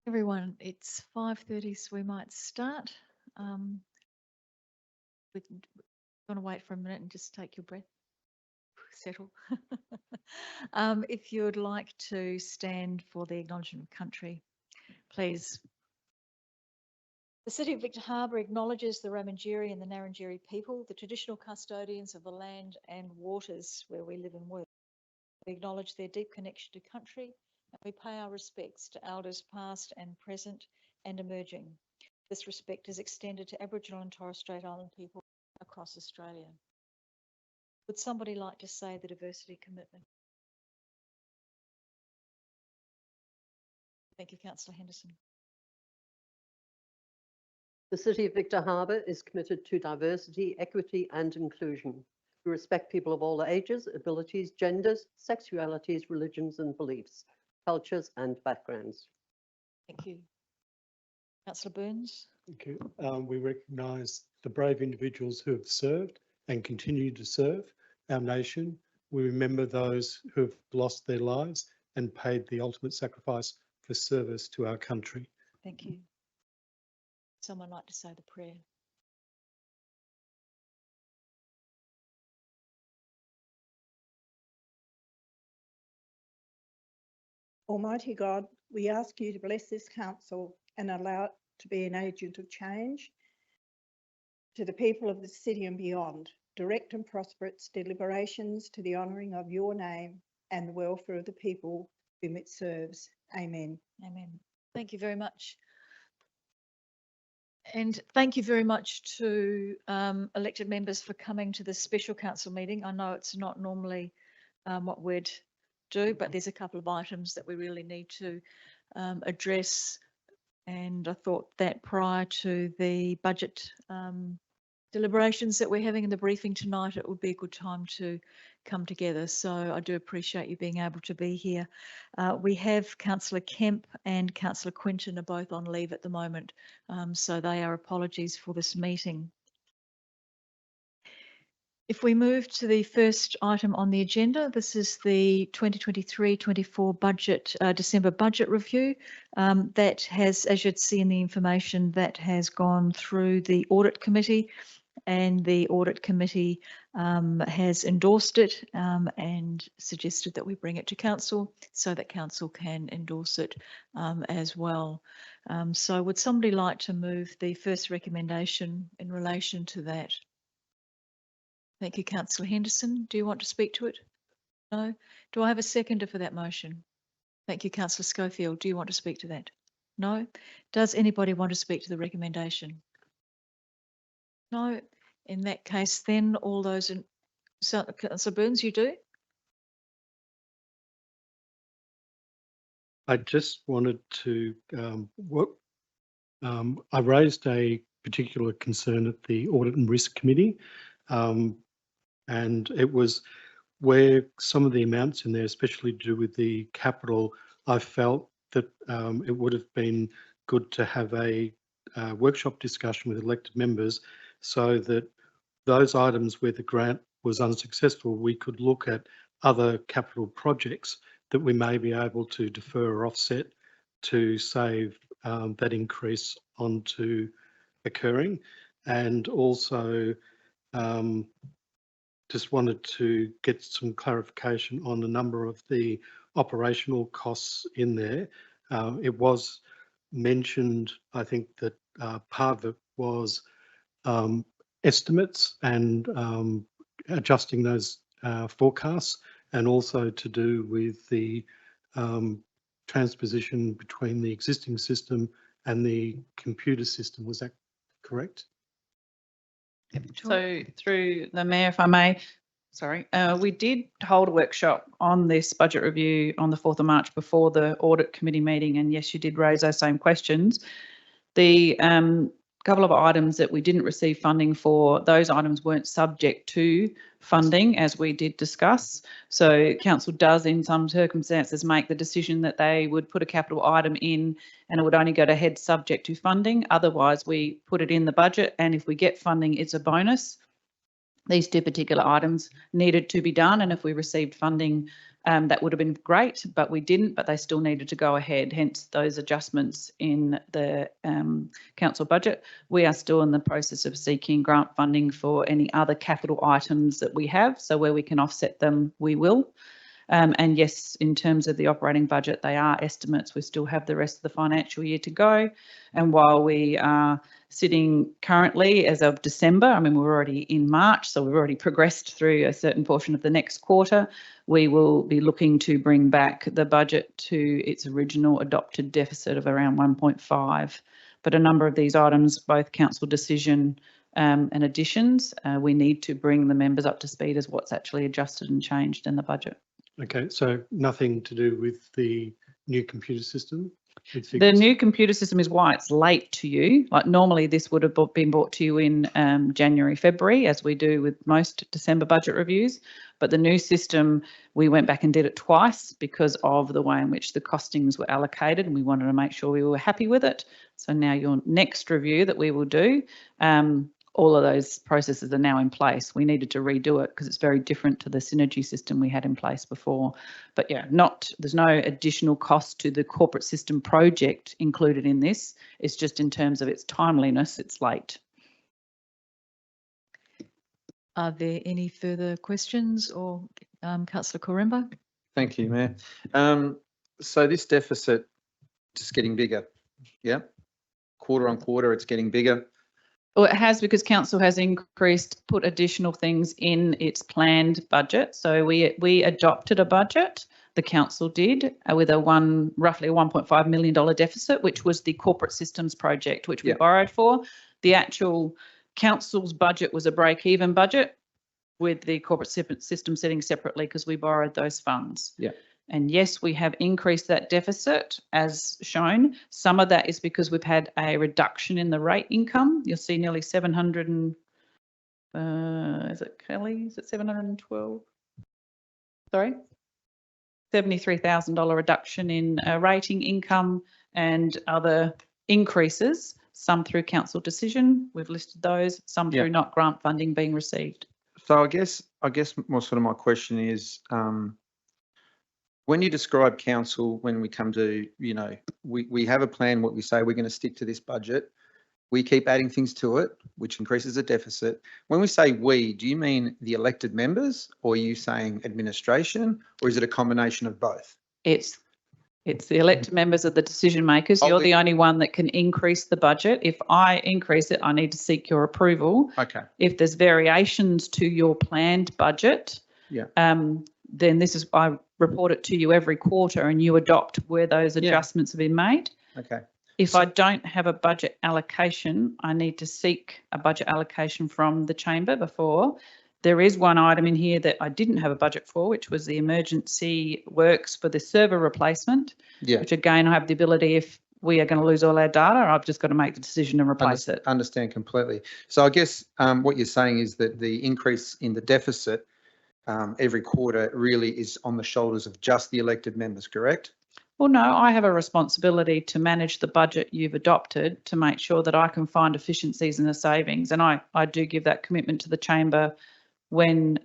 Everyone, it's 5:30, so we might start. We want to wait for a minute and just take your breath, settle. If you would like to stand for the acknowledgement of country, please. The City of Victor Harbor acknowledges the Ramangeri and the Narrandjeri people, the traditional custodians of the land and waters where we live and work. We acknowledge their deep connection to country, and we pay our respects to elders past and present and emerging. This respect is extended to Aboriginal and Torres Strait Island people across Australia. Would somebody like to say the diversity commitment? Thank you, Councillor Henderson. The City of Victor Harbor is committed to diversity, equity and inclusion. We respect people of all ages, abilities, genders, sexualities, religions and beliefs, cultures and backgrounds. Thank you. Councillor Burns. Thank you. We recognise the brave individuals who have served and continue to serve our nation. We remember those who have lost their lives and paid the ultimate sacrifice for service to our country. Thank you. Someone like to say the prayer? Almighty God, we ask you to bless this council and allow it to be an agent of change to the people of the city and beyond. Direct and prosper its deliberations to the honouring of your name and the welfare of the people whom it serves. Amen. Amen. Thank you very much. And thank you very much to elected members for coming to this special council meeting. I know it's not normally what we'd do, but there's a couple of items that we really need to address. And I thought that prior to the budget deliberations that we're having in the briefing tonight, it would be a good time to come together. So I do appreciate you being able to be here. We have Councillor Kemp and Councillor Quinton are both on leave at the moment, so they are apologies for this meeting. If we move to the first item on the agenda, this is the 2023-24 budget, December budget review. That has, as you'd see in the information, that has gone through the audit committee, and the audit committee has endorsed it and suggested that we bring it to council so that council can endorse it as well. So would somebody like to move the first recommendation in relation to that? Thank you, Councillor Henderson. Do you want to speak to it? No? Do I have a seconder for that motion? Thank you, Councillor Schofield. Do you want to speak to that? No? Does anybody want to speak to the recommendation? No? In that case, then all those in... So, Councillor Burns, you do? I just wanted to, I raised a particular concern at the Audit and Risk Committee, and it was where some of the amounts in there, especially to do with the capital, I felt that it would have been good to have a workshop discussion with elected members so that those items where the grant was unsuccessful, we could look at other capital projects that we may be able to defer or offset to save that increase onto occurring. And also just wanted to get some clarification on a number of the operational costs in there. It was mentioned, I think, that part of it was estimates and adjusting those forecasts, and also to do with the transposition between the existing system and the computer system. Was that correct? So through the Mayor, if I may, sorry, we did hold a workshop on this budget review on the 4th of March before the audit committee meeting, and yes, you did raise those same questions. The couple of items that we didn't receive funding for, those items weren't subject to funding, as we did discuss. So council does in some circumstances make the decision that they would put a capital item in and it would only go ahead subject to funding. Otherwise we put it in the budget, and if we get funding it's a bonus. these two particular items needed to be done, and if we received funding, that would have been great, but we didn't, but they still needed to go ahead, hence those adjustments in the council budget. We are still in the process of seeking grant funding for any other capital items that we have, so where we can offset them, we will. And yes, in terms of the operating budget, they are estimates. We still have the rest of the financial year to go. And while we are sitting currently as of December, I mean, we're already in March, so we've already progressed through a certain portion of the next quarter. We will be looking to bring back the budget to its original adopted deficit of around 1.5. But a number of these items, both council decision and additions, we need to bring the members up to speed as what's actually adjusted and changed in the budget. Okay, so nothing to do with the new computer system? The new computer system is why it's late to you. Like normally this would have been brought to you in January, February, as we do with most December budget reviews. But the new system, we went back and did it twice because of the way in which the costings were allocated, and we wanted to make sure we were happy with it. So now your next review that we will do, all of those processes are now in place. We needed to redo it because it's very different to the synergy system we had in place before. But yeah, there's no additional cost to the corporate system project included in this. It's just in terms of its timeliness, it's late. Are there any further questions, or Councillor Koremba? Thank you, Mayor. So this deficit just getting bigger, yeah? Quarter on quarter, it's getting bigger. Well, it has, because council has put additional things in its planned budget. So we adopted a budget, the council did, with roughly a $1.5 million deficit, which was the corporate systems project, which we borrowed for. The actual council's budget was a break-even budget, with the corporate system sitting separately because we borrowed those funds. Yeah. And yes, we have increased that deficit as shown. Some of that is because we've had a reduction in the rate income. You'll see nearly 700 and, is it Kelly? Is it 712? Sorry? $73,000 reduction in rating income and other increases, some through council decision. We've listed those, some through not grant funding being received. So I guess more sort of my question is, when you describe council, when we come to, we have a plan, what we say, we're going to stick to this budget. We keep adding things to it, which increases the deficit. When we say we, do you mean the elected members, or are you saying administration, or is it a combination of both? It's the elected members of the decision makers. You're the only one that can increase the budget. If I increase it, I need to seek your approval. Okay. If there's variations to your planned budget, then I report it to you every quarter and you adopt where those adjustments have been made. Okay. If I don't have a budget allocation, I need to seek a budget allocation from the chamber before. There is one item in here that I didn't have a budget for, which was the emergency works for the server replacement, which again, I have the ability, if we are going to lose all our data, I've just got to make the decision and replace it. Understand completely. So I guess what you're saying is that the increase in the deficit every quarter really is on the shoulders of just the elected members, correct? Well, no, I have a responsibility to manage the budget you've adopted to make sure that I can find efficiencies and the savings. And I do give that commitment to the chamber when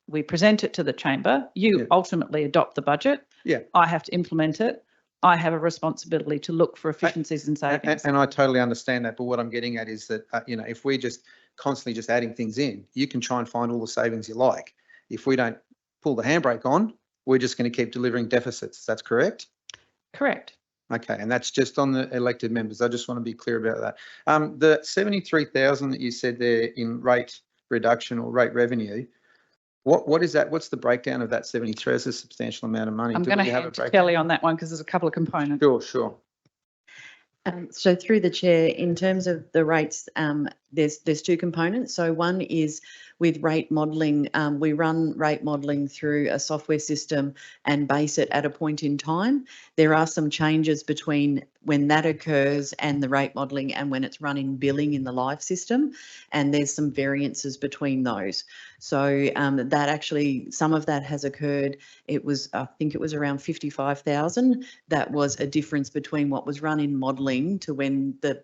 we present it to the chamber. You ultimately adopt the budget. Yeah. I have to implement it. I have a responsibility to look for efficiencies and savings. And I totally understand that. But what I'm getting at is that, if we're just constantly just adding things in, you can try and find all the savings you like. If we don't pull the handbrake on, we're just going to keep delivering deficits. That's correct? Correct. Okay, and that's just on the elected members. I just want to be clear about that. The 73,000 that you said there in rate reduction or rate revenue, what is that? What's the breakdown of that 73? It's a substantial amount of money. I'm going to hand to Kelly on that one because there's a couple of components. Sure. So through the chair, in terms of the rates, there's two components. So one is with rate modelling. We run rate modelling through a software system and base it at a point in time. There are some changes between when that occurs and the rate modelling and when it's run in billing in the live system, and there's some variances between those. So that actually, some of that has occurred. It was, I think it was around 55,000. That was a difference between what was run in modelling to when the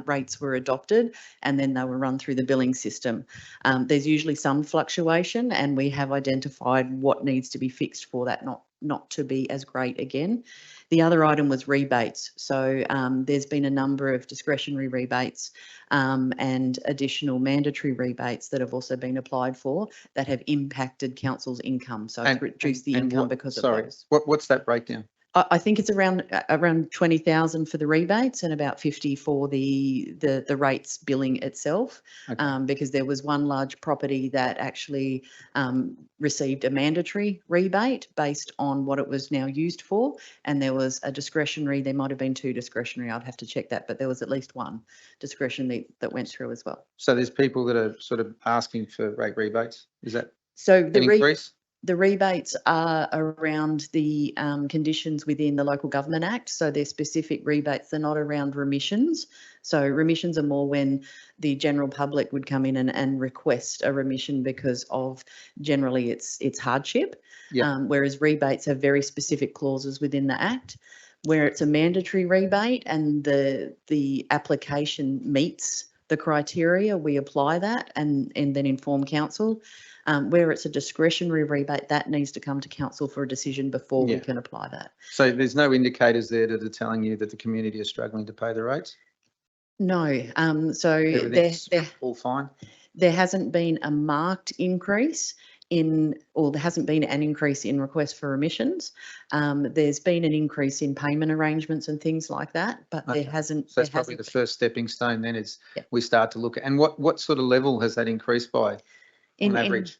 rates were adopted, and then they were run through the billing system. There's usually some fluctuation, and we have identified what needs to be fixed for that not to be as great again. The other item was rebates. So there's been a number of discretionary rebates and additional mandatory rebates that have also been applied for that have impacted council's income. So it's reduced the income because of those. What's that breakdown? I think it's around 20,000 for the rebates and about 50 for the rates billing itself, Okay. because there was one large property that actually received a mandatory rebate based on what it was now used for, and there was a discretionary. There might have been two discretionary. I'd have to check that, but there was at least one discretionary that went through as well. So there's people that are sort of asking for rate rebates. Is that So an increase? The rebates are around the conditions within the Local Government Act. So they're specific rebates. They're not around remissions. So remissions are more when the general public would come in and request a remission because of generally it's hardship. Yeah. Whereas rebates have very specific clauses within the Act. Where it's a mandatory rebate and the application meets the criteria, we apply that and then inform council. Where it's a discretionary rebate, that needs to come to council for a decision before we can apply that. So there's no indicators there that are telling you that the community is struggling to pay the rates? No. So Everything's all fine? There hasn't been a marked increase there hasn't been an increase in requests for remissions. There's been an increase in payment arrangements and things like that, but there hasn't. So that's probably the first stepping stone then is we start to look at, and what sort of level has that increased by on average?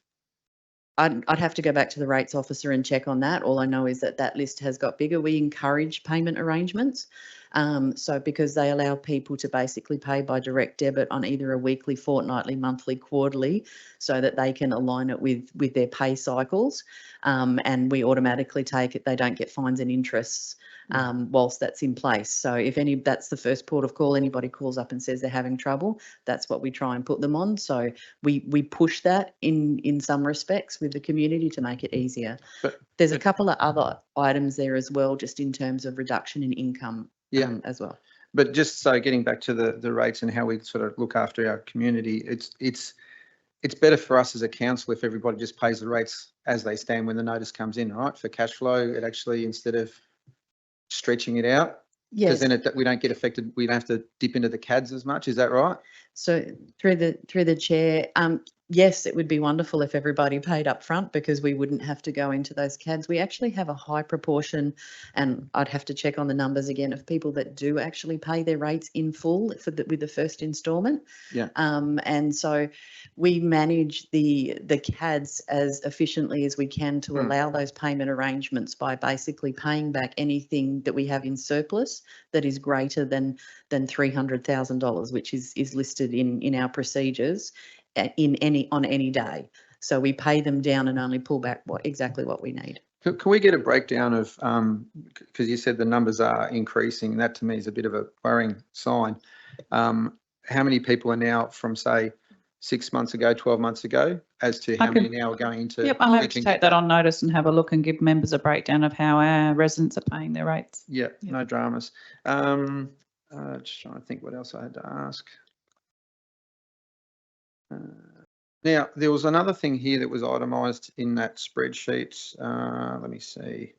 I'd have to go back to the rates officer and check on that. All I know is that list has got bigger. We encourage payment arrangements. So because they allow people to basically pay by direct debit on either a weekly, fortnightly, monthly, quarterly, so that they can align it with their pay cycles. And we automatically take it. They don't get fines and interests whilst that's in place. So if that's the first port of call, anybody calls up and says they're having trouble, that's what we try and put them on. So we push that in some respects with the community to make it easier. There's a couple of other items there as well, just in terms of reduction in income as well. But just so getting back to the rates and how we sort of look after our community, it's better for us as a council if everybody just pays the rates as they stand when the notice comes in, right? For cash flow, it actually, instead of stretching it out, because then we don't get affected. We don't have to dip into the CADs as much. Is that right? So through the chair, yes, it would be wonderful if everybody paid up front because we wouldn't have to go into those CADs. We actually have a high proportion, and I'd have to check on the numbers again, of people that do actually pay their rates in full with the first instalment. Yeah. And so we manage the CADs as efficiently as we can to allow those payment arrangements by basically paying back anything that we have in surplus that is greater than $300,000, which is listed in our procedures on any day. So we pay them down and only pull back exactly what we need. Can we get a breakdown of, because you said the numbers are increasing, that to me is a bit of a worrying sign. How many people are now from, say, 6 months ago, 12 months ago, as to how many now are going into? Yep, I'm happy to take that on notice and have a look and give members a breakdown of how our residents are paying their rates. Yeah, no dramas. Just trying to think what else I had to ask. Now, there was another thing here that was itemised in that spreadsheet. Let me see.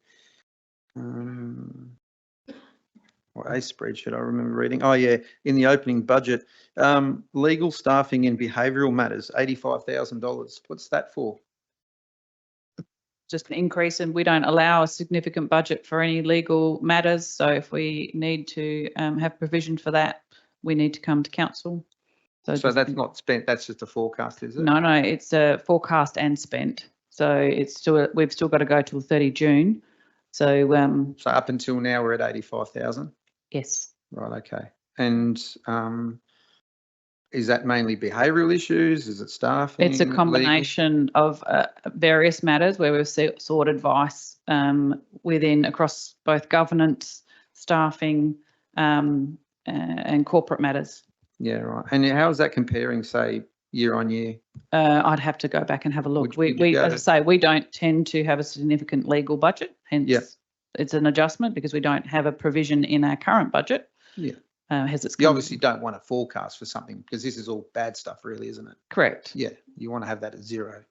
Or a spreadsheet I remember reading. Oh, yeah, in the opening budget. Legal staffing in behavioural matters, $85,000. What's that for? Just an increase, and we don't allow a significant budget for any legal matters. So if we need to have provision for that, we need to come to council. So that's not spent, that's just a forecast, is it? No, it's a forecast and spent. So we've still got to go till 30 June. So so up until now we're at 85,000? Yes. Right, okay. And is that mainly behavioural issues? Is it staffing? It's a combination of various matters where we've sought advice across both governance, staffing, and corporate matters. Yeah, right. And how is that comparing, say, year on year? I'd have to go back and have a look. Would you be able As I say, we don't tend to have a significant legal budget, hence Yeah. it's an adjustment because we don't have a provision in our current budget. Yeah. Has it's You obviously don't want to forecast for something because this is all bad stuff, really, isn't it? correct. Yeah, you want to have that at zero.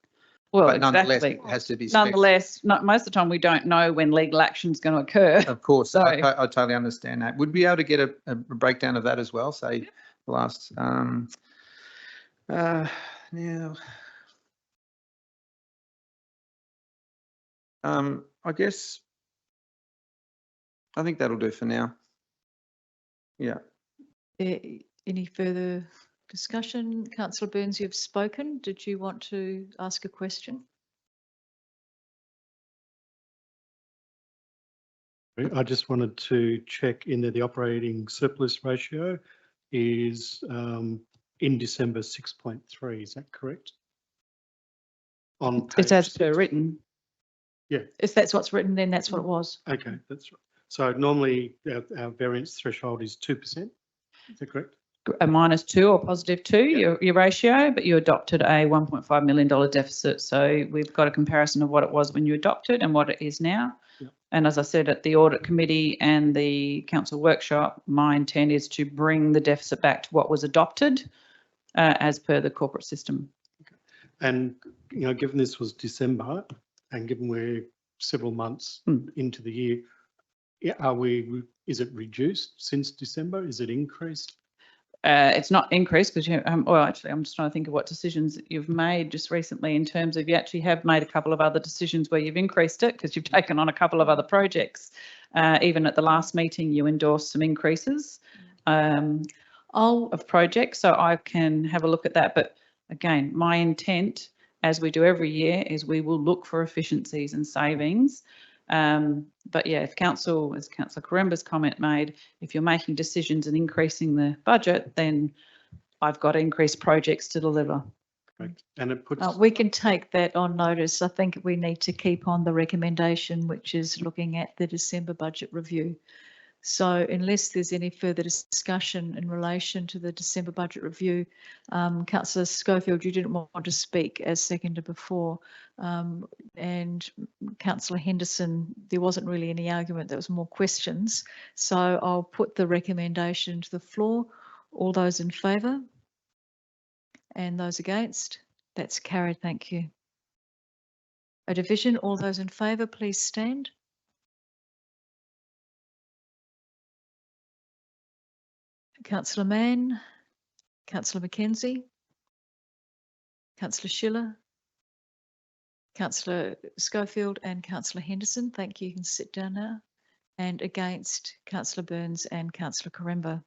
Well, But nonetheless, exactly. it has to be. spec- Nonetheless, most of the time we don't know when legal action is going to occur. Of course, So- I totally understand that. Would we be able to get a breakdown of that as well? Say, the last, now, I guess, I think that'll do for now. Yeah. Any further discussion? Councillor Burns, you've spoken. Did you want to ask a question? I just wanted to check in there, the operating surplus ratio is in December 6.3, is that correct? On It's as page per 6. written. Yeah. If that's what's written, then that's what it was. Okay, that's right. So normally our variance threshold is 2%, is that correct? A -2 or +2, your ratio, but you adopted a $1.5 million deficit. So we've got a comparison of what it was when you adopted and what it is now. Yep. And as I said, at the audit committee and the council workshop, my intent is to bring the deficit back to what was adopted as per the corporate system. And, you know, given this was December and given we're several months into the year, is it reduced since December? Is it increased? It's not increased because well, actually, I'm just trying to think of what decisions that you've made just recently in terms of you actually have made a couple of other decisions where you've increased it because you've taken on a couple of other projects. Even at the last meeting, you endorsed some increases of projects, so I can have a look at that. But again, my intent, as we do every year, is we will look for efficiencies and savings. But yeah, if council, as Councillor Karemba's comment made, if you're making decisions and increasing the budget, then I've got increased projects to deliver. Correct. And it puts. We can take that on notice. I think we need to keep on the recommendation, which is looking at the December budget review. So unless there's any further discussion in relation to the December budget review, Councillor Schofield, you didn't want to speak as seconded before, and Councillor Henderson, there wasn't really any argument, there was more questions. So I'll put the recommendation to the floor. All those in favour? And those against? That's carried, thank you. A division, all those in favour, please stand. Councillor Mann, Councillor McKenzie, Councillor Schiller, Councillor Schofield and Councillor Henderson. Thank you. You can sit down now. And against, Councillor Burns and Councillor Karemba.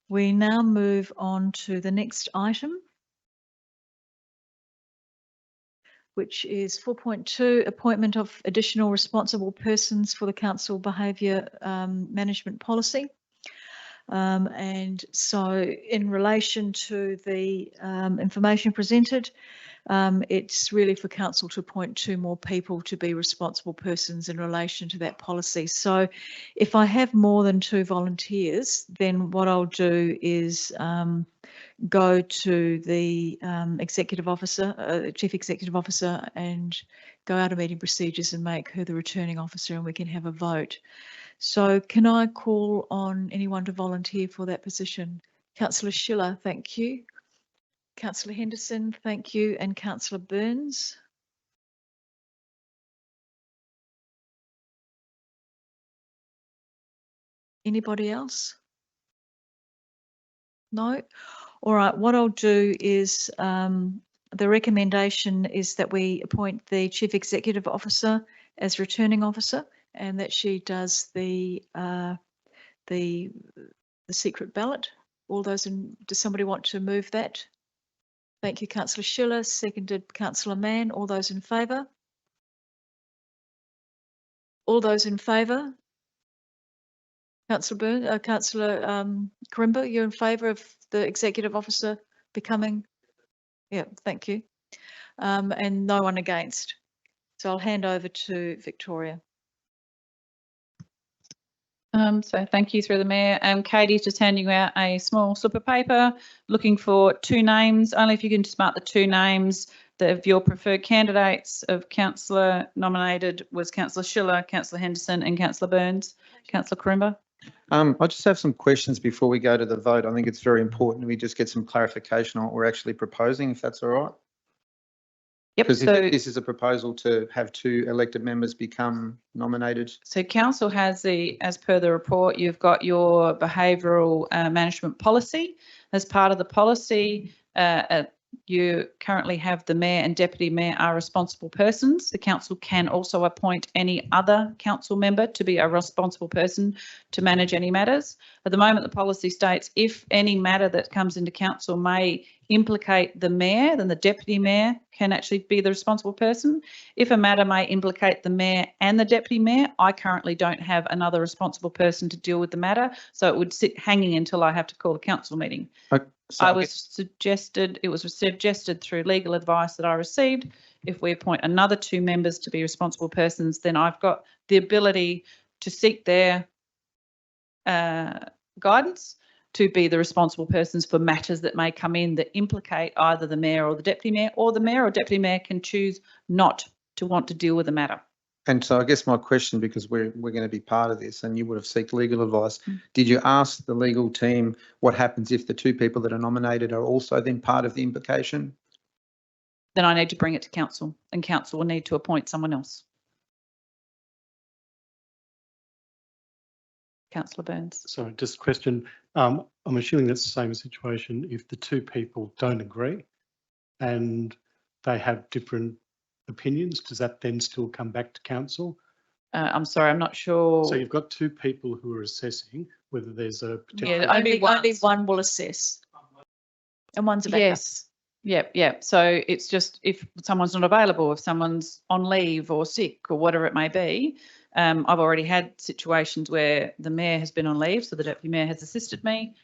We now move on to the next item, which is 4.2, appointment of additional responsible persons for the council behaviour management policy. And so in relation to the information presented, it's really for council to appoint 2 more people to be responsible persons in relation to that policy. So if I have more than 2 volunteers, then what I'll do is go to the executive officer, chief executive officer, and go out of meeting procedures and make her the returning officer, and we can have a vote. So can I call on anyone to volunteer for that position? Councillor Schiller, thank you. Councillor Henderson, thank you. And Councillor Burns. Anybody else? No? All right, what I'll do is the recommendation is that we appoint the Chief Executive Officer as returning officer, and that she does the secret ballot. All those in, does somebody want to move that? Thank you, Councillor Schiller, seconded Councillor Mann. All those in favour? All those in favour? Councillor Burns, Councillor Karemba, you're in favour of the executive officer becoming? Yeah, thank you. And no one against. So I'll hand over to Victoria. So thank you through the mayor. Katie's just handing you out a small slip of paper, looking for 2 names. Only if you can just mark the 2 names of your preferred candidates of councillor nominated was councillor Schiller, councillor Henderson and councillor Burns. Councillor Corimba. I just have some questions before we go to the vote. I think it's very important we just get some clarification on what we're actually proposing, if that's all right. Yep. Because So this is a proposal to have 2 elected members become nominated. So council has as per the report, you've got your behavioural management policy. As part of the policy, you currently have the mayor and deputy mayor are responsible persons. The council can also appoint any other council member to be a responsible person to manage any matters. At the moment, the policy states if any matter that comes into council may implicate the mayor, then the deputy mayor can actually be the responsible person. If a matter may implicate the mayor and the deputy mayor, I currently don't have another responsible person to deal with the matter, so it would sit hanging until I have to call a council meeting. So it was suggested through legal advice that I received, if we appoint another 2 members to be responsible persons, then I've got the ability to seek their guidance to be the responsible persons for matters that may come in that implicate either the mayor or the deputy mayor, or the mayor or deputy mayor can choose not to want to deal with the matter. And so I guess my question, because we're going to be part of this and you would have sought legal advice, did you ask the legal team what happens if the 2 people that are nominated are also then part of the implication? Then I need to bring it to council and council will need to appoint someone else. Councillor Burns. So just a question. I'm assuming that's the same situation if the 2 people don't agree and they have different opinions, does that then still come back to council? I'm sorry, I'm not sure. So you've got 2 people who are assessing whether there's a potential. Yeah, Only one will assess. And one's a backup. Yes. Yep. So it's just if someone's not available, if someone's on leave or sick or whatever it may be. I've already had situations where the mayor has been on leave, so the deputy mayor has assisted me.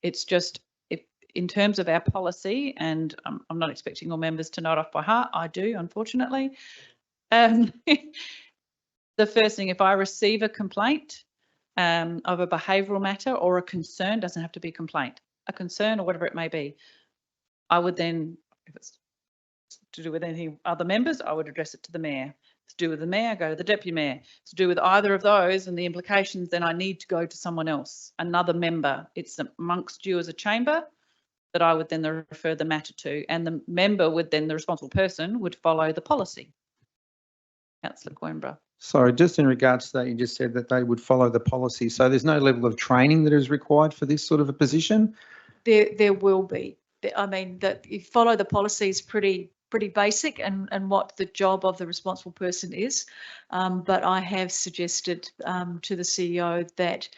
It's just if in terms of our policy, and I'm not expecting all members to know it off by heart. I do, unfortunately. The first thing, if I receive a complaint of a behavioural matter or a concern, doesn't have to be a complaint, a concern or whatever it may be, I would then, if it's to do with any other members, I would address it to the mayor. If it's to do with the mayor, go to the deputy mayor. If it's to do with either of those and the implications, then I need to go to someone else, another member. It's amongst you as a chamber that I would then refer the matter to, and the member would then, the responsible person would follow the policy. Councillor Coimbra. Sorry, just in regards to that, you just said that they would follow the policy. So there's no level of training that is required for this sort of a position? There will be. I mean, that you follow the policy is pretty basic and what the job of the responsible person is. But I have suggested to the CEO that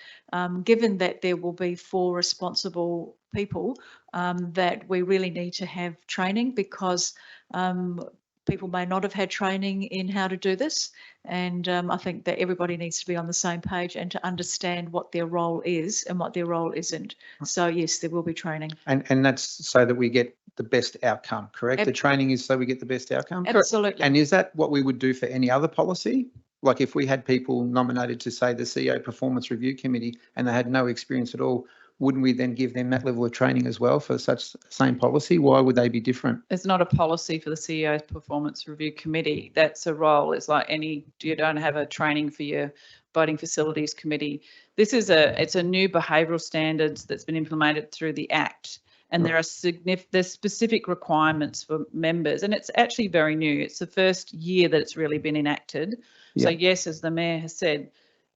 given that there will be 4 responsible people, that we really need to have training because people may not have had training in how to do this. And I think that everybody needs to be on the same page and to understand what their role is and what their role isn't. So yes, there will be training. And that's so that we get the best outcome, correct? The training is so we get the best outcome? Absolutely. And is that what we would do for any other policy? Like if we had people nominated to, say, the CEO Performance Review Committee and they had no experience at all, wouldn't we then give them that level of training as well for such same policy? Why would they be different? It's not a policy for the CEO's Performance Review Committee. That's a role. It's like you don't have a training for your voting facilities committee. This is it's a new behavioural standards that's been implemented through the Act. And there are there's specific requirements for members, and it's actually very new. It's the first year that it's really been enacted. Yeah. So yes, as the Mayor has said,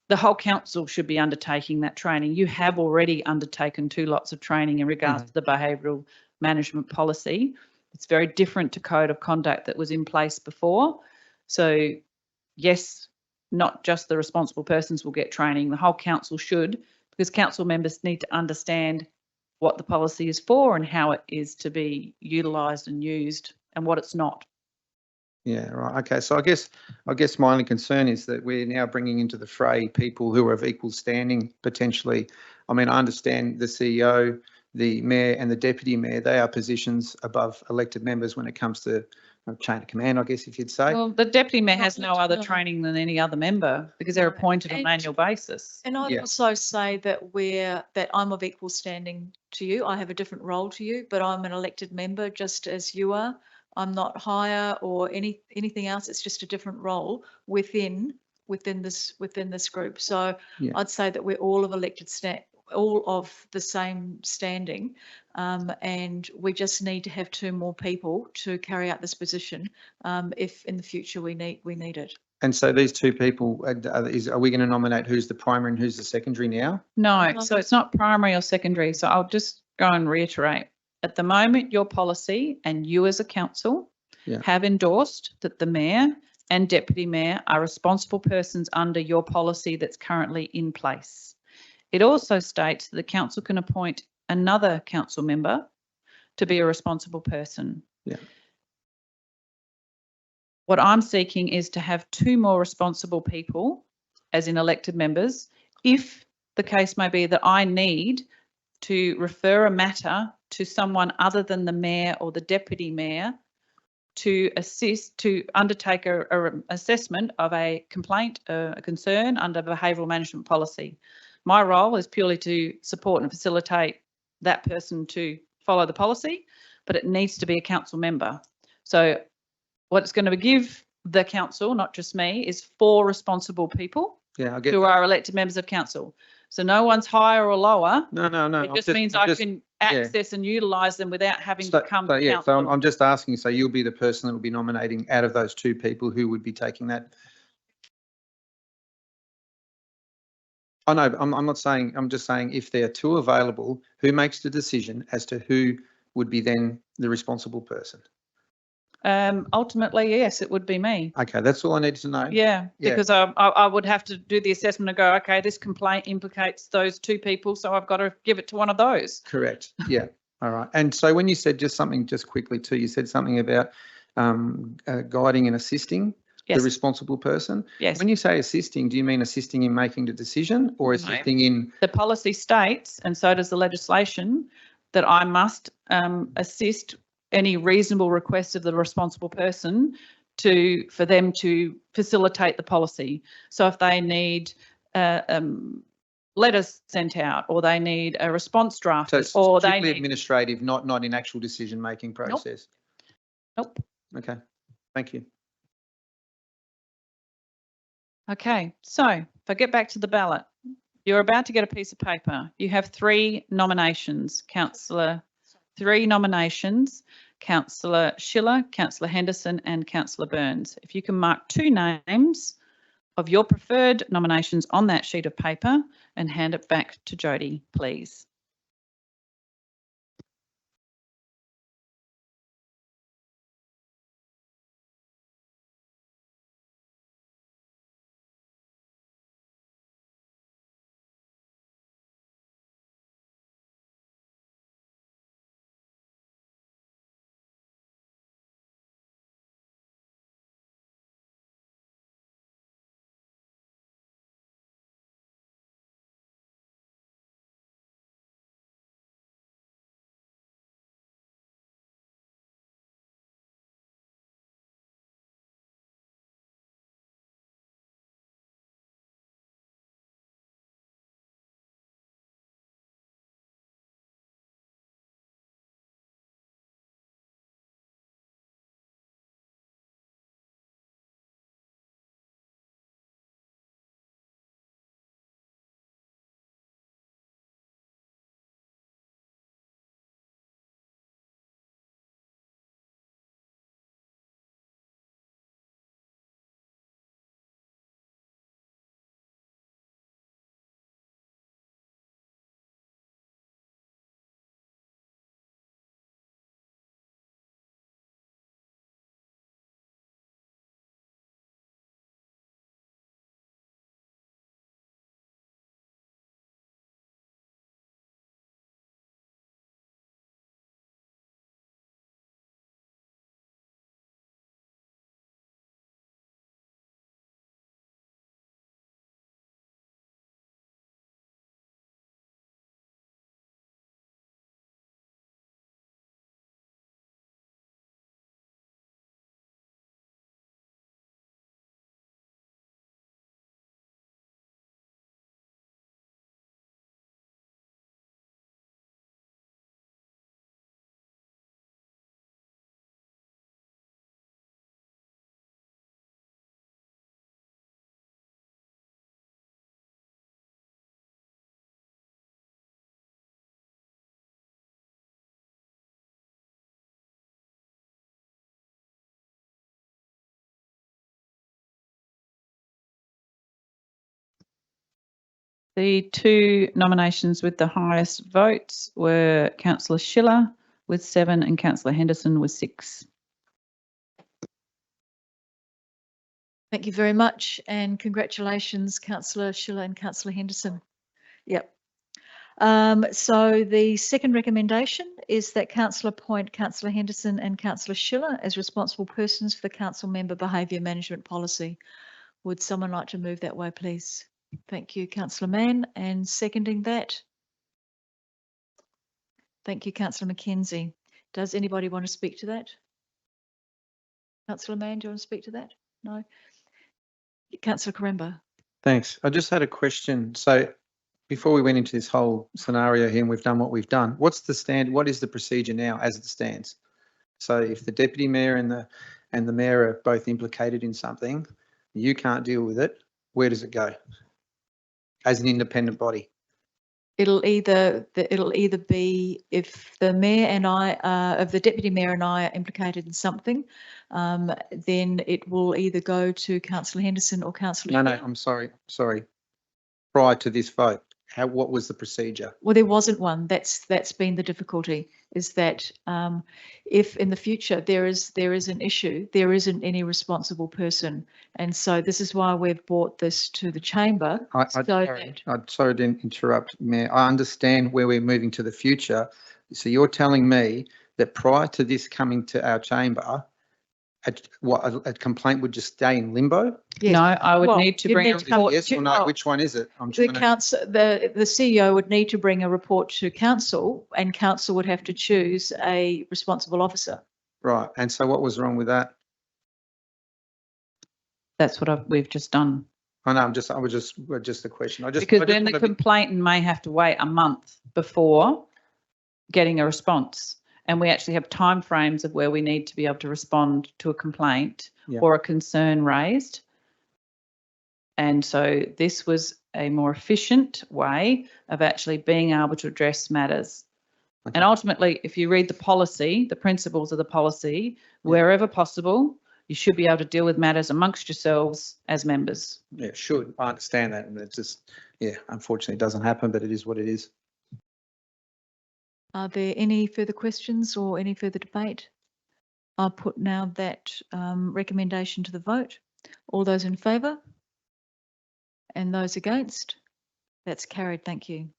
the whole council should be undertaking that training. You have already undertaken 2 lots of training in regards to the behavioural management policy. It's very different to code of conduct that was in place before. So yes, not just the responsible persons will get training, the whole council should, because council members need to understand what the policy is for and how it is to be utilised and used and what it's not. Yeah, right. Okay. So I guess my only concern is that we're now bringing into the fray people who are of equal standing potentially. I mean, I understand the CEO, the mayor and the deputy mayor, they are positions above elected members when it comes to chain of command, I guess, if you'd say. Well, the deputy mayor Not has no other no. training than any other member because they're No. appointed on an And- annual basis. And I'd Yeah. also say that I'm of equal standing to you. I have a different role to you, but I'm an elected member just as you are. I'm not higher or anything else. It's just a different role within this group. So Yeah. I'd say that we're all all of the same standing, and we just need to have 2 more people to carry out this position if in the future we need it. And so these 2 people, are we going to nominate who's the primary and who's the secondary now? No, so it's not primary or secondary. So I'll just go and reiterate. At the moment, your policy and you as a council Yeah. have endorsed that the mayor and deputy mayor are responsible persons under your policy that's currently in place. It also states that the council can appoint another council member to be a responsible person. Yeah. What I'm seeking is to have 2 more responsible people, as in elected members, if the case may be that I need to refer a matter to someone other than the mayor or the deputy mayor to assist to undertake a assessment of a complaint, a concern under behavioural management policy. My role is purely to support and facilitate that person to follow the policy, but it needs to be a council member. So what it's going to give the council, not just me, is 4 responsible people Yeah, I get who that. are elected members of council. So no one's higher or lower. No. It I'm just means I'm I just- can access and utilise them without having So, to come so to yeah, so council. I'm just asking, so you'll be the person that will be nominating out of those 2 people who would be taking that? I know, I'm not saying, I'm just saying if there are 2 available, who makes the decision as to who would be then the responsible person? Ultimately, yes, it would be me. Okay, that's all I need to know. Yeah, Yeah. because I would have to do the assessment and go, okay, this complaint implicates those 2 people, so I've got to give it to one of those. Correct. Yeah. All right. And so when you said just quickly too, you said something about guiding and assisting the Yes, responsible person. yes. When you say assisting, do you mean assisting in making the decision or No. assisting in? The policy states, and so does the legislation, that I must assist any reasonable request of the responsible person for them to facilitate the policy. So if they need letters sent out, or they need a response So drafted, it's or they strictly need. administrative, not in actual decision-making process? Nope. Okay. Thank you. Okay, so if I get back to the ballot, you're about to get a piece of paper. You have 3 nominations, Councillor 3 nominations, Councillor Schiller, Councillor Henderson and Councillor Burns. If you can mark 2 names of your preferred nominations on that sheet of paper and hand it back to Jodie, please. The two nominations with the highest votes were Councillor Schiller with 7 and Councillor Henderson with 6. Thank you very much, and congratulations, Councillor Schiller and Councillor Henderson. Yep. So the second recommendation is that Council appoint Councillor Henderson and Councillor Schiller as responsible persons for the council member behaviour management policy. Would someone like to move that way, please? Thank you, Councillor Mann, and seconding that. Thank you, Councillor Mackenzie. Does anybody want to speak to that? Councillor Mann, do you want to speak to that? No. Councillor Karemba. Thanks. I just had a question. So before we went into this whole scenario here and we've done what we've done, what is the procedure now as it stands? So if the deputy mayor and the mayor are both implicated in something, you can't deal with it, where does it go? As an independent body? It'll either be if the mayor and if the deputy mayor and I are implicated in something, then it will either go to Councillor Henderson or Councillor. No, I'm sorry. Prior to this vote, what was the procedure? Well, there wasn't one. That's been the difficulty, is that if in the future there is an issue, there isn't any responsible person, and so this is why we've brought this to the chamber. I'm sorry to interrupt, Mayor. I understand where we're moving to the future. So you're telling me that prior to this coming to our chamber, a complaint would just stay in limbo? Yes. No, I would Well, need to you'd bring need a to come report. Yes or no? Which one is it? The CEO would need to bring a report to council, and council would have to choose a responsible officer. Right. And so what was wrong with that? That's what we've just done. I know. I was just a question. Because then the complainant may have to wait a month before getting a response. And we actually have timeframes of where we need to be able to respond to a complaint or a concern raised. And so this was a more efficient way of actually being able to address matters. Okay. And ultimately, if you read the policy, the principles of the policy, wherever possible, you should be able to deal with matters amongst yourselves as members. Yeah, should. I understand that. And it's just, unfortunately it doesn't happen, but it is what it is. Are there any further questions or any further debate? I'll put now that recommendation to the vote. All those in favour? And those against? That's carried. Thank you.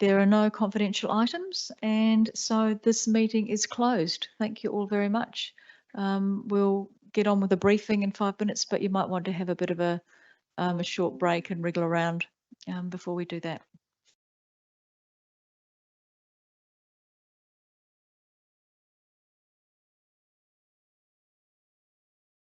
There are no confidential items, and so this meeting is closed. Thank you all very much. We'll get on with the briefing in 5 minutes, but you might want to have a bit of a short break and wriggle around before we do that.